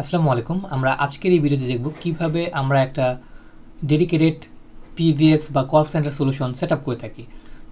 আসসালামু আলাইকুম। আমরা আজকের এই ভিডিওতে দেখব কিভাবে আমরা একটা ডেডিকেটেড পিভিএক্স বা কল সেন্টার সলিউশন সেটআপ করে থাকি।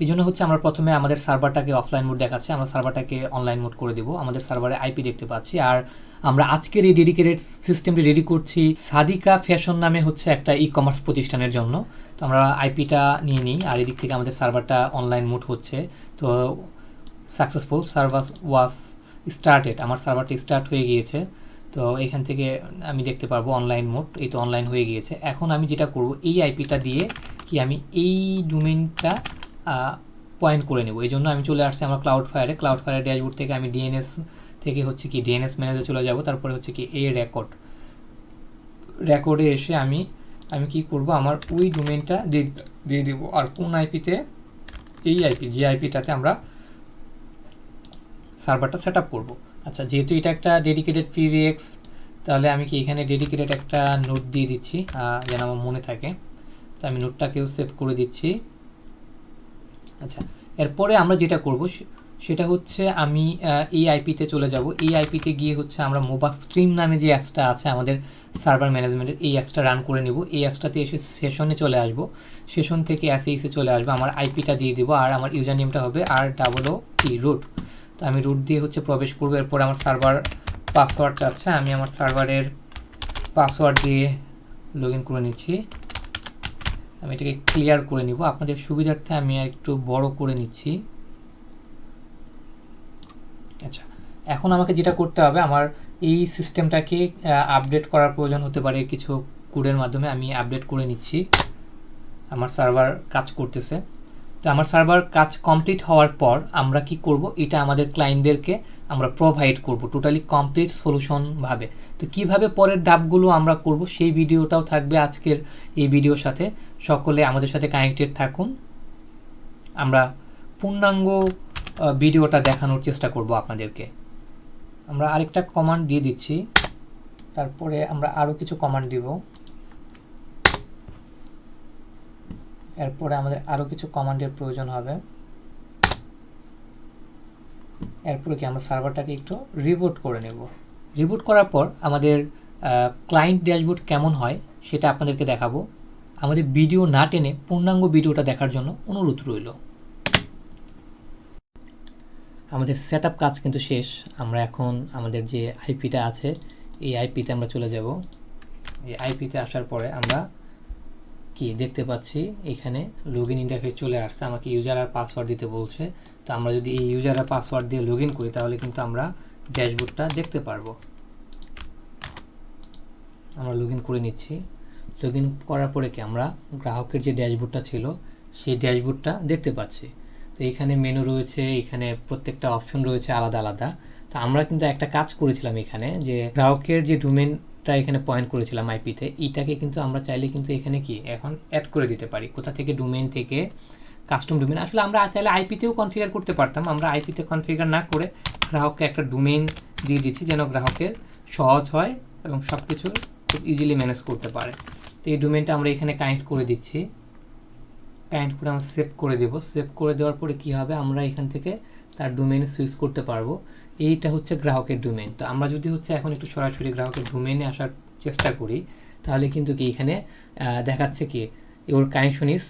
এই জন্য হচ্ছে আমরা প্রথমে আমাদের সার্ভারটাকে অফলাইন মোড দেখাচ্ছে, আমরা সার্ভারটাকে অনলাইন মোড করে দেব। আমাদের সার্ভারে আইপি দেখতে পাচ্ছি। আর আমরা আজকের এই ডেডিকেটেড সিস্টেমটি রেডি করছি সাদিকা ফ্যাশন নামে হচ্ছে একটা ই কমার্স প্রতিষ্ঠানের জন্য। তো আমরা আইপিটা নিয়ে নিই, আর এদিক থেকে আমাদের সার্ভারটা অনলাইন মোড হচ্ছে। তো সাকসেসফুল সার্ভার ওয়াজ স্টার্টেড, আমার সার্ভারটি স্টার্ট হয়ে গিয়েছে। তো এখান থেকে আমি দেখতে পারবো অনলাইন মোড, এই তো অনলাইন হয়ে গিয়েছে। এখন আমি যেটা করব, এই আইপিটা দিয়ে কি আমি এই ডোমেইনটা পয়েন্ট করে নেব। এই জন্য আমি চলে আসছি আমার ক্লাউড ফায়ারের ড্যাশবোর্ড থেকে আমি ডিএনএস থেকে হচ্ছে কি ডিএনএস ম্যানেজারে চলে যাব। তারপরে হচ্ছে কি এই রেকর্ডে এসে আমি কি করব, আমার ওই ডোমেইনটা দিয়ে দেব। আর কোন আইপিতে, এই আইপি, যে আইপিটাতে আমরা সার্ভারটা সেট আপ করবো। আচ্ছা, যেহেতু এটা একটা ডেডিকেটেড পিভিএক্স, তাহলে আমি কি এখানে ডেডিকেটেড একটা নোট দিয়ে দিচ্ছি যেন আমার মনে থাকে। তো আমি নোটটাকেও সেভ করে দিচ্ছি। আচ্ছা, এরপরে আমরা যেটা করব সেটা হচ্ছে আমি এই আইপিতে চলে যাব। এই আইপিতে গিয়ে হচ্ছে আমরা মোবাইল স্ট্রিম নামে যে অ্যাপসটা আছে আমাদের সার্ভার ম্যানেজমেন্টের, এই অ্যাপসটা রান করে নেব। এই অ্যাপসটাতে এসে সেশনে চলে আসব, সেশন থেকে এসে চলে আসবো, আমার আইপিটা দিয়ে দেবো, আর আমার ইউজার নেমটা হবে ROOT রুট। তো আমি রুট দিয়ে হচ্ছে প্রবেশ করবো। এরপর আমার সার্ভার পাসওয়ার্ডটা আছে, আমি আমার সার্ভারের পাসওয়ার্ড দিয়ে লগ ইন করে নিচ্ছি। আমি এটাকে ক্লিয়ার করে নিব, আপনাদের সুবিধার্থে আমি একটু বড় করে নিচ্ছি। আচ্ছা, এখন আমাকে যেটা করতে হবে, আমার এই সিস্টেমটাকে আপডেট করার প্রয়োজন হতে পারে কিছু কোডের মাধ্যমে। আমি আপডেট করে নিচ্ছি। আমার সার্ভার কাজ করতেছে। তো আমার সার্ভার কাজ কমপ্লিট হওয়ার পর আমরা কি করব, এটা আমাদের ক্লায়েন্টদেরকে আমরা প্রোভাইড করব টোটালি কমপ্লিট সলিউশন ভাবে। তো কিভাবে পরের ধাপগুলো আমরা করব সেই ভিডিওটাও থাকবে আজকের এই ভিডিওর সাথে। সকলে আমাদের সাথে কানেক্টেড থাকুন, আমরা পূর্ণাঙ্গ ভিডিওটা দেখানোর চেষ্টা করব আপনাদেরকে। আমরা আরেকটা কমান্ড দিয়ে দিচ্ছি, তারপরে আমরা আরও কিছু কমান্ড দিব। এরপরে আমাদের আরও কিছু কমান্ডের প্রয়োজন হবে। এরপরে কি আমরা সার্ভারটাকে একটু রিবুট করে নেব। রিবুট করার পর আমাদের ক্লায়েন্ট ড্যাশবোর্ড কেমন হয় সেটা আপনাদেরকে দেখাবো। আমাদের ভিডিও না টেনে পূর্ণাঙ্গ ভিডিওটা দেখার জন্য অনুরোধ রইল। আমাদের সেট আপ কাজ কিন্তু শেষ। আমরা এখন আমাদের যে আইপিটা আছে এই আইপিতে আমরা চলে যাব। এই আইপিতে আসার পরে আমরা কি দেখতে পাচ্ছি, এখানে লগ ইন ইন্টারফেস চলে আসছে, আমাকে ইউজার আর পাসওয়ার্ড দিতে বলছে। তো আমরা যদি এই ইউজার আর পাসওয়ার্ড দিয়ে লগ ইন করি তাহলে কিন্তু আমরা ড্যাশবোর্ডটা দেখতে পারবো। আমরা লগ ইন করে নিচ্ছি। লগ ইন করার পরে কি আমরা গ্রাহকের যে ড্যাশবোর্ডটা ছিল সেই ড্যাশবোর্ডটা দেখতে পাচ্ছি। তো এখানে মেনু রয়েছে, এখানে প্রত্যেকটা অপশন রয়েছে আলাদা আলাদা। তো আমরা কিন্তু একটা কাজ করেছিলাম এখানে, যে গ্রাহকের যে ডোমেনটা এখানে পয়েন্ট করেছিলাম আইপিতে, এইটাকে কিন্তু আমরা চাইলে কিন্তু এখানে কি এখন অ্যাড করে দিতে পারি। কোথা থেকে, ডোমেন থেকে, কাস্টম ডোমেন। আসলে আমরা চাইলে আইপিতেও কনফিগার করতে পারতাম, আমরা আইপিতে কনফিগার না করে গ্রাহককে একটা ডোমেন দিয়ে দিচ্ছি যেন গ্রাহকের সহজ হয় এবং সব কিছু খুব ইজিলি ম্যানেজ করতে পারে। তো এই ডোমেনটা আমরা এখানে কানেক্ট করে দিচ্ছি। কানেক্ট করে আমরা সেভ করে দেব। সেভ করে দেওয়ার পরে কি হবে, আমরা এখান থেকে তার ডোমেনে সুইচ করতে পারবো। এইটা হচ্ছে গ্রাহকের ডোমেন। তো আমরা যদি হচ্ছে এখন একটু সরাসরি গ্রাহকের ডোমেনে আসার চেষ্টা করি তাহলে কিন্তু কি এখানে দেখাচ্ছে কি your connection is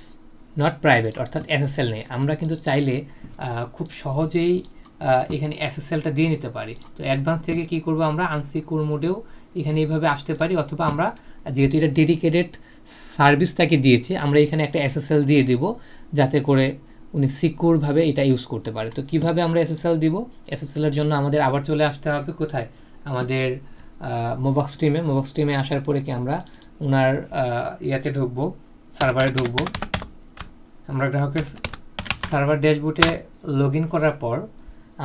not private, অর্থাৎ এসএসএল নেই। আমরা কিন্তু চাইলে খুব সহজেই এখানে এসএসএলটা দিয়ে নিতে পারি। তো অ্যাডভান্স থেকে কি করব, আমরা আনসিকিউর মোডেও এখানে এইভাবে আসতে পারি, অথবা আমরা যেহেতু এটা ডেডিকেটেড সার্ভিস তাকে দিয়েছি, আমরা এখানে একটা এসএসএল দিয়ে দিব যাতে করে উনি সিকিউরভাবে এটা ইউজ করতে পারে। তো কিভাবে আমরা এসএসএল দিব, এসএসএলের জন্য আমাদের আবার চলে আসতে হবে কোথায়, আমাদের মোবাইল স্ট্রিমে আসার পরে কি আমরা ওনার ইয়াতে ঢুকবো, সার্ভারে ঢুকবো। আমরা গ্রাহকের সার্ভার ড্যাশবোর্ডে লগ ইন করার পর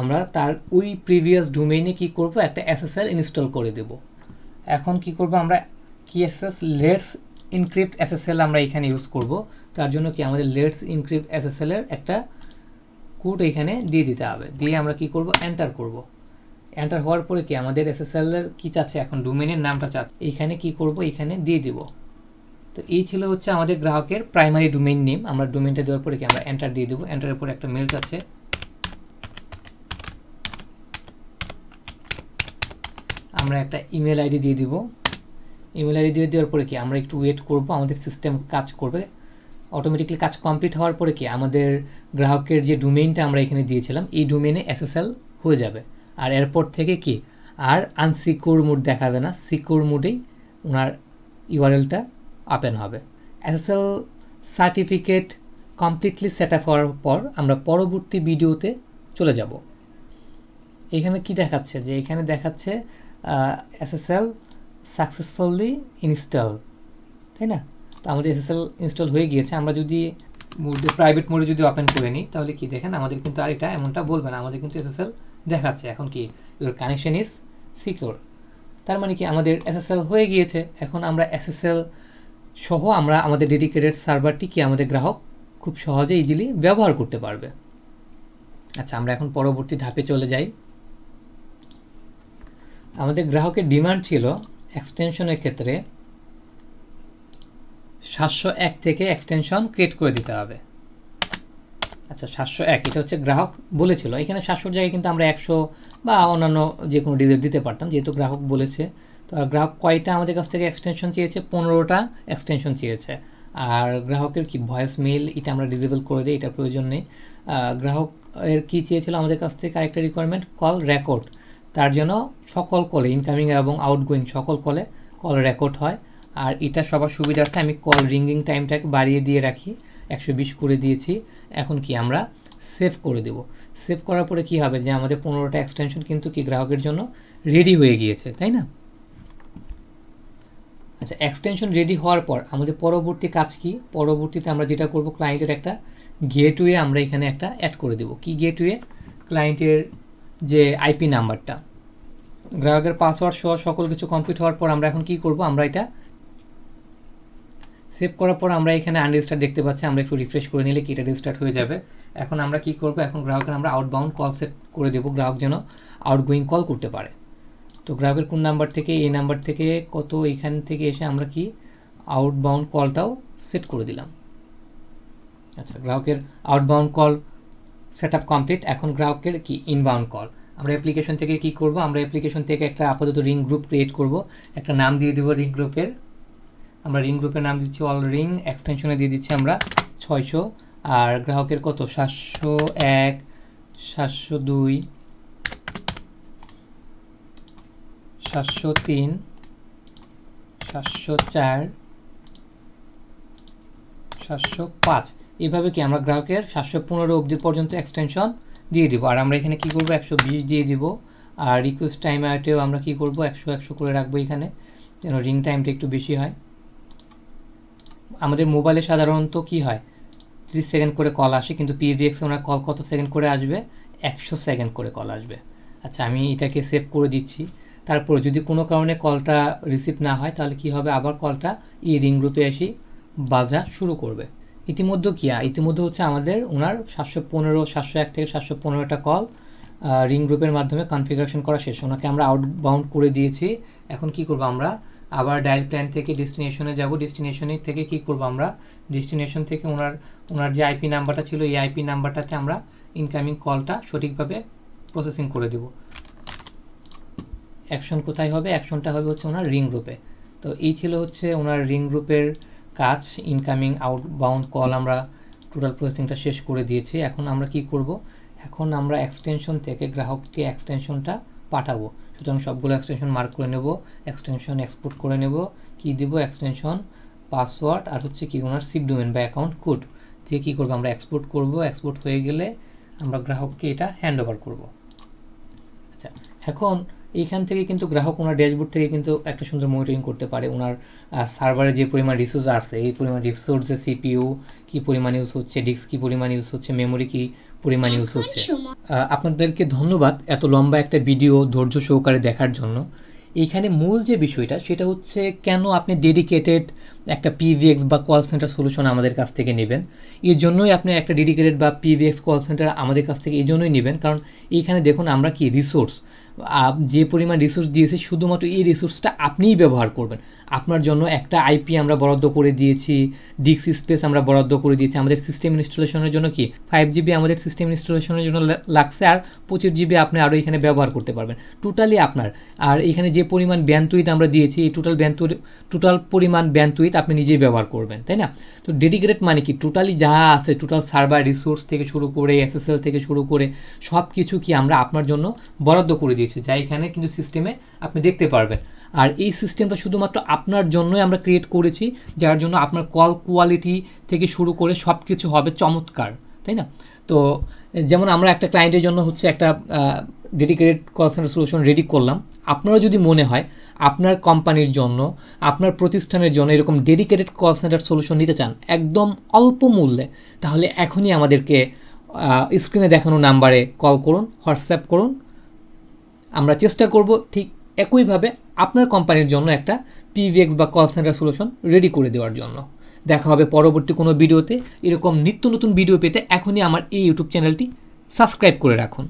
আমরা তার ওই প্রিভিয়াস ডোমেইনে কি করব, একটা এসএসএল ইনস্টল করে দেব। এখন কি করব, আমরা লেটস ইনক্রিপ্ট এসএসএল আমরা এখানে ইউজ করব। তার জন্য কি আমাদের লেটস ইনক্রিপ্ট এসএসএল এর একটা কোড এখানে দিয়ে দিতে হবে। দিয়ে আমরা কি করব, এন্টার করব। এন্টার হওয়ার পরে কি আমাদের এসএসএল এর কি চাচ্ছে, এখন ডোমেইনের নামটা চাচ্ছে, এখানে কি করব, এখানে দিয়ে দিব। তো এই ছিল হচ্ছে আমাদের গ্রাহকের প্রাইমারি ডোমেইন নেম। আমরা ডোমেইনটা দেওয়ার পরে কি আমরা এন্টার দিয়ে দেব। এন্টারের পরে একটা মেল যাচ্ছে, আমরা একটা ইমেল আইডি দিয়ে দিব। ইমেল আইডি দিয়ে দেওয়ার পরে কি আমরা একটু ওয়েট করব, আমাদের সিস্টেম কাজ করবে। অটোমেটিকলি কাজ কমপ্লিট হওয়ার পরে কি আমাদের গ্রাহকের যে ডোমেইনটা আমরা এখানে দিয়েছিলাম এই ডোমেইনে SSL হয়ে যাবে। আর এরপর থেকে কি আর আনসিকিউর মোড দেখাবে না, সিকিউর মোডেই ওনার ইউআরএলটা ওপেন হবে। SSL certificate completely set up হওয়ার পর আমরা পরবর্তী ভিডিওতে চলে যাব। এখানে কি দেখাচ্ছে, যে এখানে দেখাচ্ছে SSL সাকসেসফুলি ইনস্টল, তাই না? তো আমাদের SSL ইনস্টল হয়ে গিয়েছে। আমরা যদি মোডে প্রাইভেট মোডে যদি ওপেন করে নিই তাহলে কি দেখেন আমাদের কিন্তু আর এটা এমনটা বলবে না, আমাদের কিন্তু SSL দেখাচ্ছে এখন কি ইউর কানেকশন ইজ সিকিউর। তার মানে কি আমাদের SSL হয়ে গিয়েছে। এখন আমরা SSL সহ আমরা আমাদের ডেডিকেটেড সার্ভারটি কি আমাদের গ্রাহক খুব সহজে ইজিলি ব্যবহার করতে পারবে। আচ্ছা, আমরা এখন পরবর্তী ধাপে চলে যাই। আমাদের গ্রাহকের ডিমান্ড ছিল এক্সটেনশনের ক্ষেত্রে 701 থেকে এক্সটেনশন ক্রিয়েট করে দিতে হবে। আচ্ছা, 701 এটা হচ্ছে গ্রাহক বলেছিল। এখানে 700 জায়গায় কিন্তু আমরা 100 বা অন্যান্য যে কোনো ডিজিট দিতে পারতাম, যেহেতু গ্রাহক বলেছে। তো গ্রাহক কয়টা আমাদের কাছ থেকে এক্সটেনশন চেয়েছে? 15টা এক্সটেনশন চেয়েছে। আর গ্রাহকের কি ভয়েস মেইল এটা আমরা ডিসেবল করে দিই, এটার প্রয়োজন নেই। গ্রাহকের কী চেয়েছিল আমাদের কাছ থেকে? আরেকটা রিকোয়ারমেন্ট, কল রেকর্ড। তার জন্য সকল কলে, ইনকামিং এবং আউটগোয়িং সকল কলে কল রেকর্ড হয়। আর এটা সবার সুবিধার্থে আমি কল রিঙ্গিং টাইমটাকে বাড়িয়ে দিয়ে রাখি, 120 করে দিয়েছি। এখন কি আমরা সেভ করে দেব। সেভ করার পরে কি হবে, যে আমাদের 15টা এক্সটেনশন কিন্তু কি গ্রাহকের জন্য রেডি হয়ে গিয়েছে, তাই না? আচ্ছা, এক্সটেনশন রেডি হওয়ার পর আমাদের পরবর্তী কাজ কি? পরবর্তীতে আমরা যেটা করব, ক্লায়েন্টের একটা গেটওয়ে আমরা এখানে একটা অ্যাড করে দেব। কি গেটওয়ে? ক্লায়েন্টের যে আইপি নাম্বারটা, গ্রাহকের পাসওয়ার্ড সহ সকল কিছু কমপ্লিট হওয়ার পর আমরা এখন কি করব, আমরা এটা সেভ করার পর আমরা এখানে আনরেজিস্টার দেখতে পাচ্ছি। আমরা একটু রিফ্রেশ করে নিলে কি এটা রেজিস্টার্ড হয়ে যাবে। এখন আমরা কি করব, এখন গ্রাহকের আমরা আউটবাউন্ড কল সেট করে দেব, গ্রাহক যেন আউটগোয়িং কল করতে পারে। তো গ্রাহকের কোন নাম্বার থেকে, এই নাম্বার থেকে কত, এখান থেকে এসে আমরা কি আউটবাউন্ড কলটাও সেট করে দিলাম। আচ্ছা, গ্রাহকের outbound call set up complete. এখন গ্রাহকের কি ইনবাউন্ড কল। আমরা অ্যাপ্লিকেশন থেকে কি করব, আমরা অ্যাপ্লিকেশন থেকে একটা আপাতত রিং গ্রুপ ক্রিয়েট করব, একটা নাম দিয়ে দেবো রিং গ্রুপের। আমরা রিং গ্রুপের নাম দিচ্ছি অল রিং, এক্সটেনশনে দিয়ে দিচ্ছি আমরা 600। আর গ্রাহকের কত, 701, 702, 703, 704, 705, এইভাবে কি আমরা গ্রাহকের 715 অবধি পর্যন্ত এক্সটেনশন দিয়ে দিব। আর আমরা এখানে কি করব, 120 দিয়ে দিব। আর রিকোয়েস্ট টাইম আউটেও আমরা কি করব, 100 করে রাখবো এখানে, যেন রিং টাইমটা একটু বেশি হয়। আমাদের মোবাইলে সাধারণত কি হয়, 30 সেকেন্ড করে কল আসে, কিন্তু PBX ওনার কল কত সেকেন্ড করে আসবে, 100 সেকেন্ড করে কল আসবে। আচ্ছা, আমি এটাকে সেভ করে দিচ্ছি। তারপর যদি কোনো কারণে কলটা রিসিভ না হয় তাহলে কি হবে, আবার কলটা এই রিং গ্রুপে এসে বাজা শুরু করবে। ইতিমধ্যে হচ্ছে আমাদের ওনার 701 থেকে 715টা কল রিং গ্রুপের মাধ্যমে কনফিগারেশন করা শেষ। ওনাকে আমরা আউটবাউন্ড করে দিয়েছি। এখন কি করব, আমরা আবার ডায়াল প্ল্যান থেকে ডেস্টিনেশনে যাব। ডেস্টিনেশনে থেকে কি করব, আমরা ডেস্টিনেশন থেকে ওনার যে আইপি নাম্বারটা ছিল এই আইপি নাম্বারটাতে আমরা ইনকামিং কলটা সঠিকভাবে প্রসেসিং করে দেব। অ্যাকশন কোথায় হবে, অ্যাকশনটা হবে হচ্ছে ওনার রিং গ্রুপে। তো এই ছিল হচ্ছে ওনার রিং গ্রুপের কাজ। ইনকামিং আউটবাউন্ড কল আমরা টোটাল প্রসেসিংটা শেষ করে দিয়েছি। এখন আমরা কি করব, এখন আমরা এক্সটেনশন থেকে গ্রাহককে এক্সটেনশনটা পাঠাবো। সুতরাং সবগুলো এক্সটেনশন মার্ক করে নেব, এক্সটেনশন এক্সপোর্ট করে নেব। কি দিব, এক্সটেনশন পাসওয়ার্ড আর হচ্ছে কি ওনার সিপ ডোমেন বা অ্যাকাউন্ট কোড দিয়ে কি করব, আমরা এক্সপোর্ট করব। এক্সপোর্ট হয়ে গেলে আমরা গ্রাহককে এটা হ্যান্ড ওভার করব। আচ্ছা, এখন এইখান থেকে কিন্তু গ্রাহক ওনার ড্যাশবোর্ড থেকে কিন্তু একটা সুন্দর মনিটরিং করতে পারে। ওনার সার্ভারে যে পরিমাণ রিসোর্স আছে, এই পরিমাণ রিসোর্সে CPU কী পরিমাণ ইউজ হচ্ছে, ডিস্ক কী পরিমাণ ইউজ হচ্ছে, মেমোরি কী পরিমাণ ইউজ হচ্ছে। আপনাদেরকে ধন্যবাদ এত লম্বা একটা ভিডিও ধৈর্য সহকারে দেখার জন্য। এইখানে মূল যে বিষয়টা সেটা হচ্ছে কেন আপনি ডেডিকেটেড একটা PBX বা কল সেন্টার সলিউশন আমাদের কাছ থেকে নেবেন। এর জন্যই আপনি একটা ডেডিকেটেড বা PBX কল সেন্টার আমাদের কাছ থেকে এই জন্যই নেবেন, কারণ এইখানে দেখুন আমরা কি রিসোর্স যে পরিমাণ রিসোর্স দিয়েছি শুধুমাত্র এই রিসোর্সটা আপনিই ব্যবহার করবেন। আপনার জন্য একটা আইপি আমরা বরাদ্দ করে দিয়েছি, ডিস্ক স্পেস আমরা বরাদ্দ করে দিয়েছি। আমাদের সিস্টেম ইনস্টলেশনের জন্য কি 5GB আমাদের সিস্টেম ইনস্টলেশনের জন্য লাগছে, আর 25GB আপনি আরও এখানে ব্যবহার করতে পারবেন, টোটালি আপনার। আর এখানে যে পরিমাণ ব্যান্ডউইথ আমরা দিয়েছি, এই টোটাল পরিমাণ ব্যান্ডউইথ আপনি নিজেই ব্যবহার করবেন, তাই না? তো ডেডিকেটেড মানে কি, টোটালি যা আছে, টোটাল সার্ভার রিসোর্স থেকে শুরু করে SSL থেকে শুরু করে সব কিছু কি আমরা আপনার জন্য বরাদ্দ করে দিয়েছি, যা এখানে কিন্তু সিস্টেমে আপনি দেখতে পারবেন। আর এই সিস্টেমটা শুধুমাত্র আপনার জন্যই আমরা ক্রিয়েট করেছি, যার জন্য আপনার কল কোয়ালিটি থেকে শুরু করে সব কিছু হবে চমৎকার, তাই না? তো যেমন আমরা একটা ক্লায়েন্টের জন্য হচ্ছে একটা dedicated call centre solution ready করলাম। আপনারা যদি মনে হয় আপনার কোম্পানির জন্য, আপনার প্রতিষ্ঠানের জন্য এরকম ডেডিকেটেড কল সেন্টার সলিউশন নিতে চান একদম অল্প মূল্যে, তাহলে এখনই আমাদেরকে স্ক্রিনে দেখানো নাম্বারে কল করুন, হোয়াটসঅ্যাপ করুন। আমরা চেষ্টা করব ঠিক একইভাবে আপনার কোম্পানির জন্য একটা PBX বা কল সেন্টার সলিউশন রেডি করে দেওয়ার জন্য। দেখা হবে পরবর্তী কোনো ভিডিওতে। এরকম নিত্য নতুন ভিডিও পেতে এখনই আমার এই ইউটিউব চ্যানেলটি সাবস্ক্রাইব করে রাখুন।